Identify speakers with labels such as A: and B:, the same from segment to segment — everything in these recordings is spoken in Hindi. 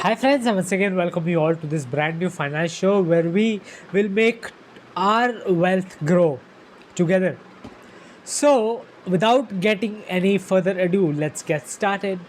A: Hi friends, and once again welcome you all to this brand new finance show where we will make our wealth grow together. So, without getting any further ado, let's get started.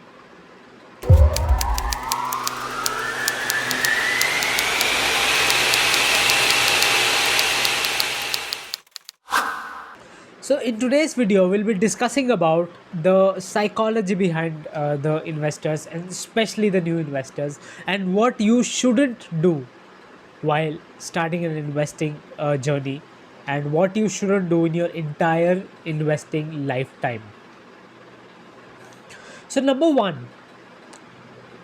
A: So, in today's video, we'll be discussing about the psychology behind the investors and especially the new investors and what you shouldn't do while starting an investing journey and what you shouldn't do in your entire investing lifetime. So, number one,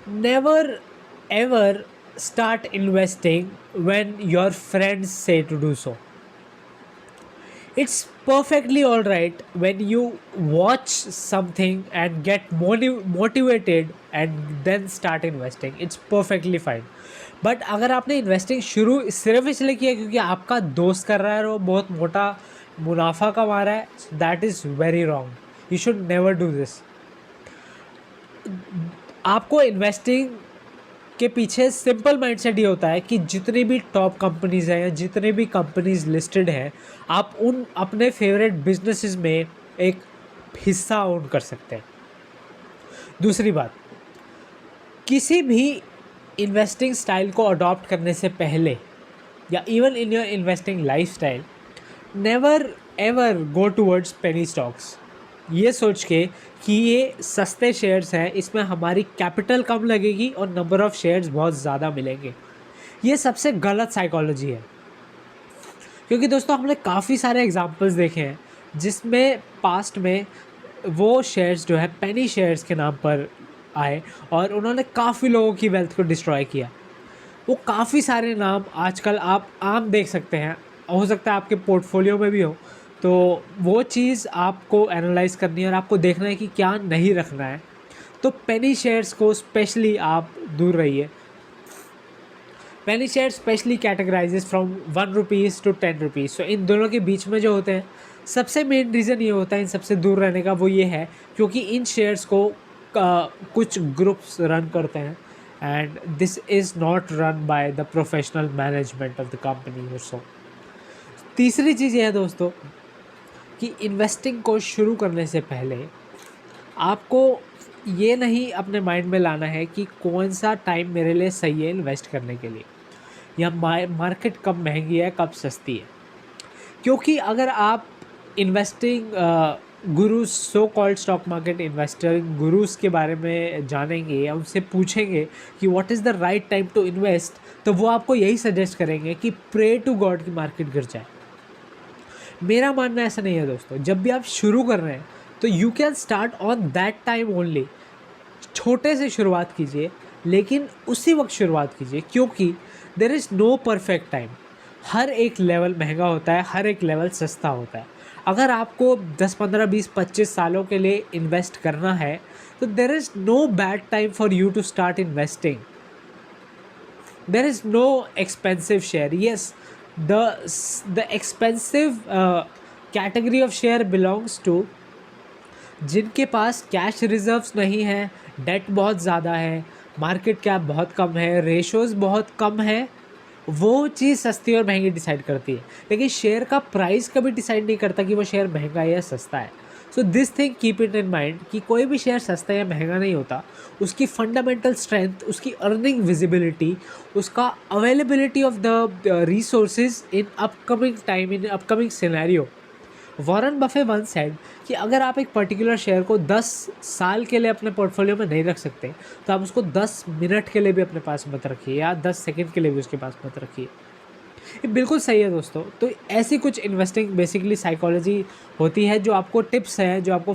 A: never ever start investing when your friends say to do so. It's perfectly all right when you watch something and get motivated and then start investing. It's perfectly fine. But अगर आपने इन्वेस्टिंग शुरू सिर्फ इसलिए किया क्योंकि आपका दोस्त कर रहा है और वो बहुत मोटा मुनाफा कमा रहा है, that is very wrong. You should never do this. आपको इन्वेस्टिंग के पीछे सिंपल माइंडसेट ये होता है कि जितनी भी टॉप कंपनीज़ हैं या जितनी भी कंपनीज लिस्टेड हैं, आप उन अपने फेवरेट बिजनेसेस में एक हिस्सा ओन कर सकते हैं. दूसरी बात, किसी भी इन्वेस्टिंग स्टाइल को अडॉप्ट करने से पहले या even in your investing life style, never ever go towards penny stocks ये सोच के कि ये सस्ते शेयर्स हैं, इसमें हमारी कैपिटल कम लगेगी और नंबर ऑफ़ शेयर्स बहुत ज़्यादा मिलेंगे. ये सबसे गलत साइकोलॉजी है. क्योंकि दोस्तों हमने काफ़ी सारे एग्जांपल्स देखे हैं जिसमें पास्ट में वो शेयर्स जो है पेनी शेयर्स के नाम पर आए और उन्होंने काफ़ी लोगों की वेल्थ को डिस्ट्रॉय किया. वो काफ़ी सारे नाम आजकल आप आम देख सकते हैं, हो सकता है आपके पोर्टफोलियो में भी हो. तो वो चीज़ आपको एनालाइज करनी है और आपको देखना है कि क्या नहीं रखना है. तो पेनी शेयर्स को स्पेशली आप दूर रहिए. Penny share specially categorizes from 1 rupees to 10 rupees. So इन दोनों के बीच में जो होते हैं, सबसे मेन रीज़न ये होता है इन सबसे दूर रहने का, वो ये है क्योंकि इन शेयर्स को कुछ ग्रुप्स रन करते हैं and this is not run by the professional management of the company और सो. तीसरी चीज़ ये है दोस्तों कि इन्वेस्टिंग को शुरू करने से पहले आपको ये नहीं अपने माइंड में लाना है कि कौन सा टाइम मेरे लिए सही है इन्वेस्ट करने के लिए या मार्केट कब महंगी है कब सस्ती है. क्योंकि अगर आप investing gurus, so called stock market investing gurus के बारे में जानेंगे या उनसे पूछेंगे कि what is the right time to invest, तो वो आपको यही सजेस्ट करेंगे कि प्रे टू गॉड की मार्केट गिर जाए. मेरा मानना ऐसा नहीं है दोस्तों. जब भी आप शुरू कर रहे हैं तो you can start on that time only. छोटे से शुरुआत कीजिए लेकिन उसी वक्त शुरुआत कीजिए क्योंकि there is no perfect time. हर एक लेवल महंगा होता है, हर एक लेवल सस्ता होता है. अगर आपको 10, 15, 20, 25 सालों के लिए इन्वेस्ट करना है तो there is no bad time for you to start investing. There is no expensive share. Yes, the expensive category of share belongs to जिनके पास कैश रिजर्व्स नहीं है, डेट बहुत ज़्यादा है, मार्केट कैप बहुत कम है, रेशोज़ बहुत कम है. वो चीज़ सस्ती और महंगी डिसाइड करती है. लेकिन शेयर का प्राइस कभी डिसाइड नहीं करता कि वो शेयर महंगा है या सस्ता है. So this thing keep it in mind कि कोई भी शेयर सस्ता या महंगा नहीं होता. उसकी फंडामेंटल स्ट्रेंथ, उसकी अर्निंग विजिबिलिटी, उसका availability of the resources in upcoming time, in upcoming scenario. Warren Buffett one said कि अगर आप एक पर्टिकुलर शेयर को 10 साल के लिए अपने पोर्टफोलियो में नहीं रख सकते तो आप उसको 10 मिनट के लिए भी अपने पास मत रखिए या 10 सेकंड के लिए भी उसके पास मत रखिए. ये बिल्कुल सही है दोस्तों. तो ऐसी कुछ इन्वेस्टिंग बेसिकली साइकोलॉजी होती है जो आपको टिप्स हैं, जो आपको